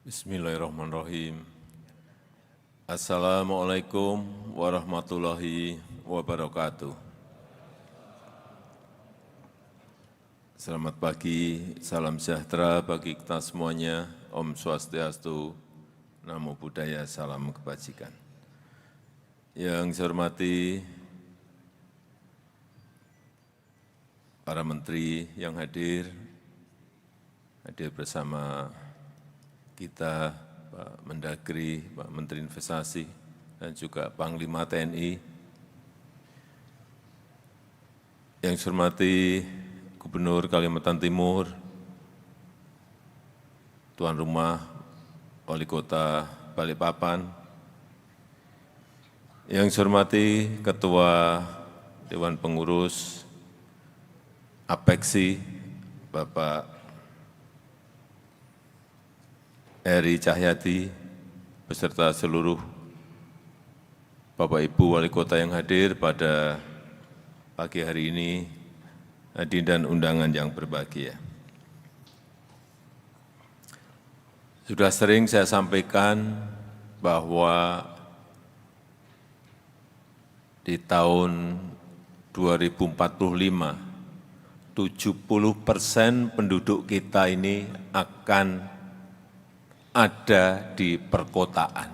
Bismillahirrahmanirrahim. Assalamualaikum warahmatullahi wabarakatuh. Selamat pagi, salam sejahtera bagi kita semuanya. Om Swastiastu, Namo Buddhaya, salam kebajikan. Yang saya hormati para menteri yang hadir bersama kita, Pak Mendagri, Pak Menteri Investasi, dan juga Panglima TNI. Yang saya hormati Gubernur Kalimantan Timur, Tuan Rumah Wali Kota Balikpapan. Yang saya hormati Ketua Dewan Pengurus APEKSI, Bapak Eri Cahyadi, beserta seluruh Bapak Ibu Wali Kota yang hadir pada pagi hari ini, hadirin dan undangan yang berbahagia. Sudah sering saya sampaikan bahwa di tahun 2045, 70% penduduk kita ini akan ada di perkotaan,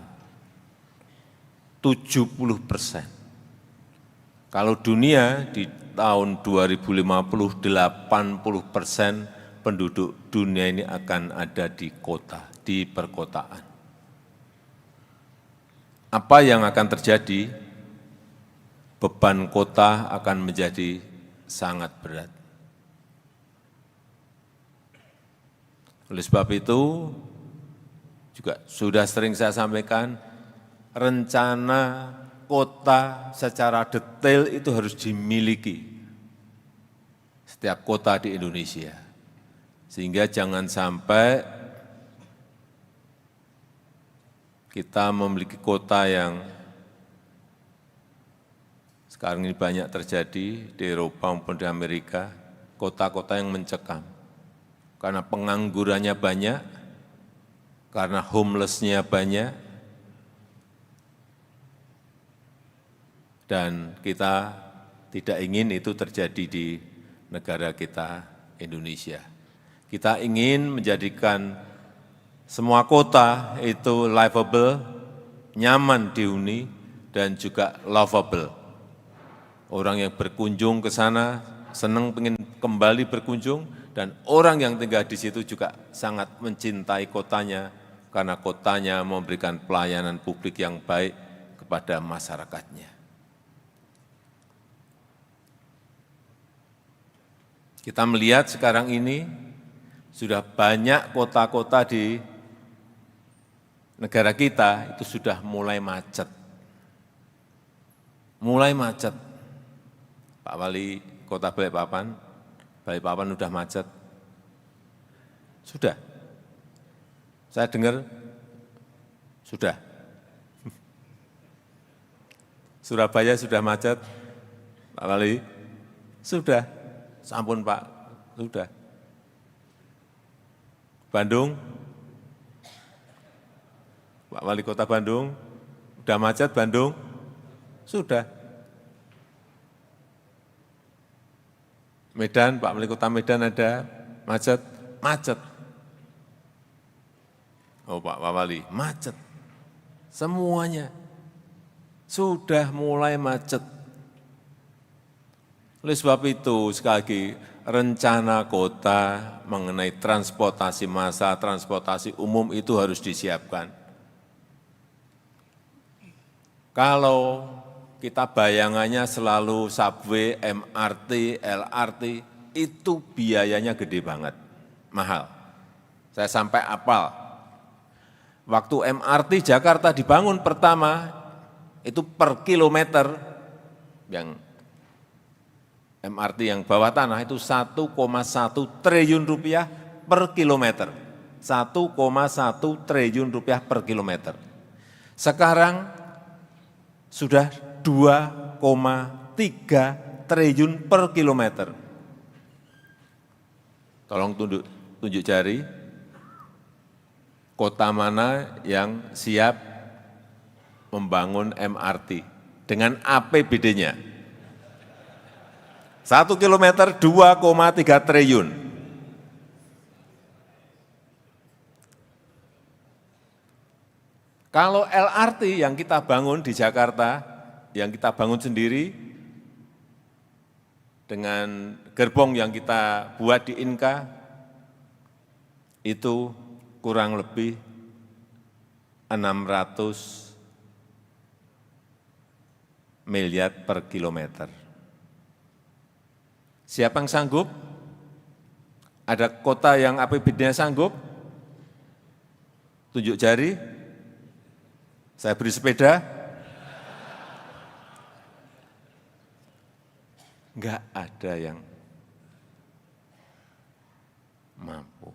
70%. Kalau dunia di tahun 2050, 80% penduduk dunia ini akan ada di kota, di perkotaan. Apa yang akan terjadi? Beban kota akan menjadi sangat berat. Oleh sebab itu, juga sudah sering saya sampaikan, rencana kota secara detail itu harus dimiliki setiap kota di Indonesia. Sehingga jangan sampai kita memiliki kota yang sekarang ini banyak terjadi di Eropa maupun di Amerika, kota-kota yang mencekam. Karena penganggurannya banyak, karena homeless-nya banyak, dan kita tidak ingin itu terjadi di negara kita, Indonesia. Kita ingin menjadikan semua kota itu livable, nyaman dihuni, dan juga lovable. Orang yang berkunjung ke sana senang ingin kembali berkunjung, dan orang yang tinggal di situ juga sangat mencintai kotanya, karena kotanya memberikan pelayanan publik yang baik kepada masyarakatnya. Kita melihat sekarang ini sudah banyak kota-kota di negara kita itu sudah mulai macet. Mulai macet. Pak Wali Kota Balikpapan sudah macet. Sudah. Saya dengar sudah. Surabaya sudah macet, Pak Wali. Sudah. Sampun Pak, sudah. Bandung, Pak Wali Kota Bandung, sudah macet Bandung? Sudah. Medan, Pak Wali Kota Medan ada macet? Macet. Oh Pak Wali, macet. Semuanya sudah mulai macet. Oleh sebab itu, sekali lagi, rencana kota mengenai transportasi massal, transportasi umum itu harus disiapkan. Kalau kita bayangannya selalu subway, MRT, LRT, itu biayanya gede banget, mahal. Saya sampai apal. Waktu MRT Jakarta dibangun pertama, itu per kilometer, yang MRT yang bawah tanah itu 1,1 triliun rupiah per kilometer. 1,1 triliun rupiah per kilometer. Sekarang sudah 2,3 triliun per kilometer. Tolong tunjuk jari. kota mana yang siap membangun MRT dengan APBD-nya. 1 kilometer 2,3 triliun. Kalau LRT yang kita bangun di Jakarta, yang kita bangun sendiri, dengan gerbong yang kita buat di Inka, itu kurang lebih 600 miliar per kilometer. Siapa yang sanggup? Ada kota yang APBD-nya sanggup? Tunjuk jari. Saya beri sepeda. Enggak ada yang mampu.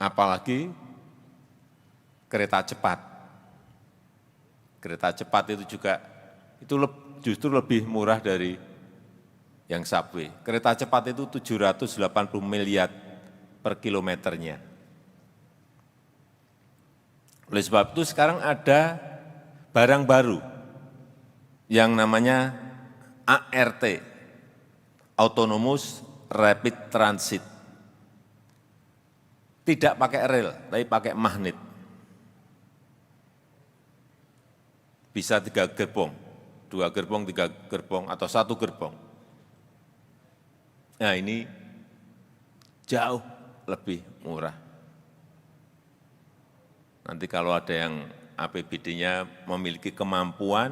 Apalagi kereta cepat. Kereta cepat itu juga justru lebih murah dari yang subway. Kereta cepat itu 780 miliar per kilometernya. Oleh sebab itu sekarang ada barang baru yang namanya ART, Autonomous Rapid Transit. Tidak pakai rel, tapi pakai magnet. Bisa 3 gerbong, 2 gerbong, 3 gerbong, atau 1 gerbong. Nah ini jauh lebih murah. Nanti kalau ada yang APBD-nya memiliki kemampuan,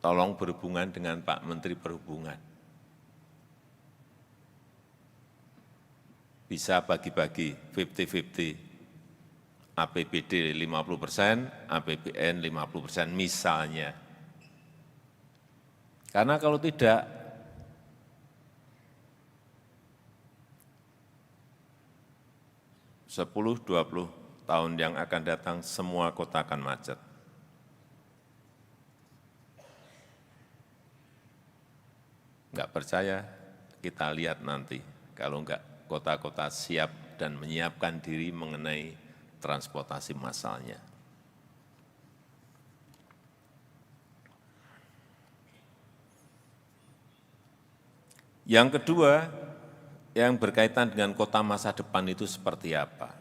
tolong berhubungan dengan Pak Menteri Perhubungan. Bisa bagi-bagi 50-50, APBD 50%, APBN 50% misalnya. Karena kalau tidak, 10-20 tahun yang akan datang, semua kota akan macet. Enggak percaya, kita lihat nanti. Kalau enggak, kota-kota siap dan menyiapkan diri mengenai transportasi massalnya. Yang kedua, yang berkaitan dengan kota masa depan itu seperti apa.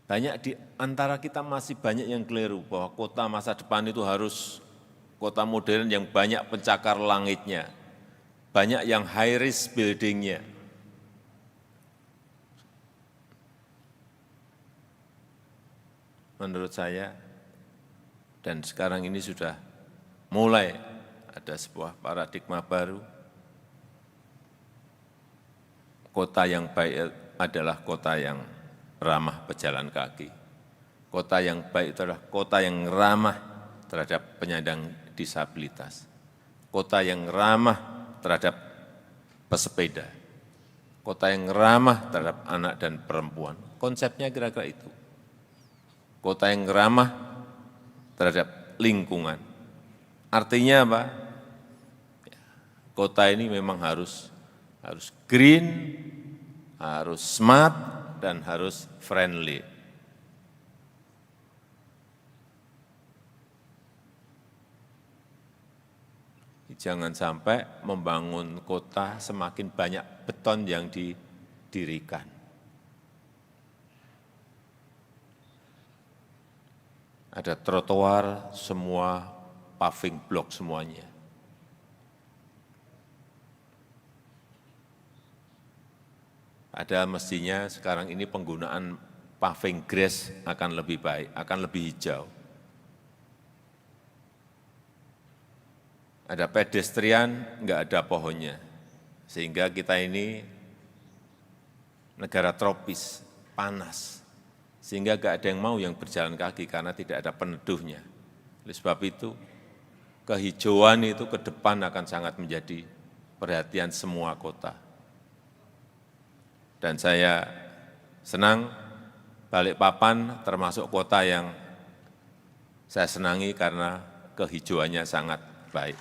Banyak di antara kita masih banyak yang keliru bahwa kota masa depan itu harus kota modern yang banyak pencakar langitnya, banyak yang high rise building-nya. Menurut saya, dan sekarang ini sudah mulai ada sebuah paradigma baru. Kota yang baik adalah kota yang ramah pejalan kaki. Kota yang baik itu adalah kota yang ramah terhadap penyandang disabilitas. Kota yang ramah terhadap pesepeda. Kota yang ramah terhadap anak dan perempuan. Konsepnya kira-kira itu. Kota yang ramah terhadap lingkungan. Artinya apa? Kota ini memang harus green, harus smart, dan harus friendly. Jangan sampai membangun kota semakin banyak beton yang didirikan. Ada trotoar, semua paving block semuanya. Ada mestinya sekarang ini penggunaan paving grass akan lebih baik, akan lebih hijau. Ada pedestrian, enggak ada pohonnya. Sehingga kita ini negara tropis, panas. Sehingga enggak ada yang mau yang berjalan kaki karena tidak ada peneduhnya. Oleh sebab itu, kehijauan itu ke depan akan sangat menjadi perhatian semua kota. Dan saya senang Balikpapan termasuk kota yang saya senangi karena kehijauannya sangat baik.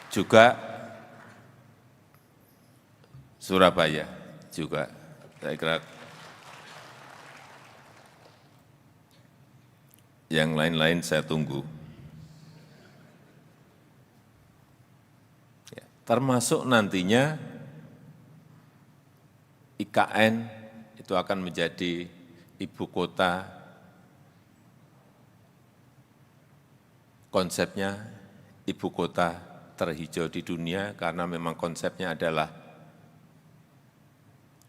Juga Surabaya juga. Saya kira yang lain-lain saya tunggu. Ya, termasuk nantinya IKN itu akan menjadi ibu kota, konsepnya ibu kota terhijau di dunia karena memang konsepnya adalah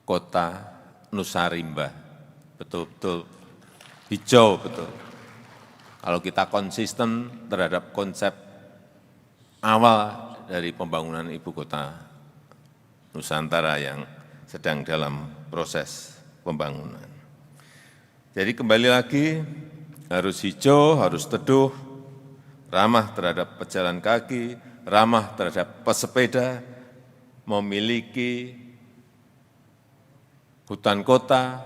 kota Nusa Rimba, betul-betul hijau betul. Kalau kita konsisten terhadap konsep awal dari pembangunan ibu kota Nusantara yang sedang dalam proses pembangunan. Jadi kembali lagi, harus hijau, harus teduh, ramah terhadap pejalan kaki, ramah terhadap pesepeda, memiliki hutan kota,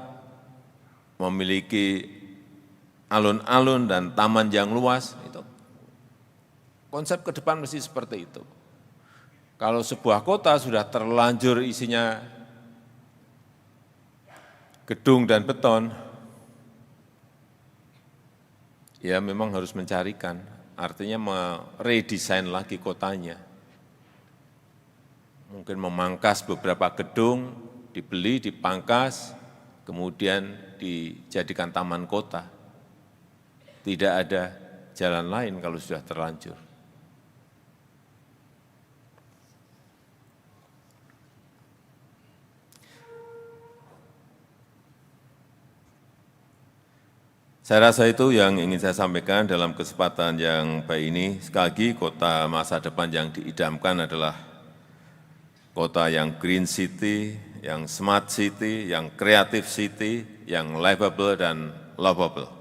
memiliki alun-alun dan taman yang luas, itu konsep ke depan mesti seperti itu. Kalau sebuah kota sudah terlanjur isinya gedung dan beton, ya memang harus mencarikan, artinya meredesain lagi kotanya. Mungkin memangkas beberapa gedung, dibeli, dipangkas, kemudian dijadikan taman kota. Tidak ada jalan lain kalau sudah terlanjur. Saya rasa itu yang ingin saya sampaikan dalam kesempatan yang baik ini. Sekali lagi, kota masa depan yang diidamkan adalah kota yang green city, yang smart city, yang creative city, yang livable dan lovable.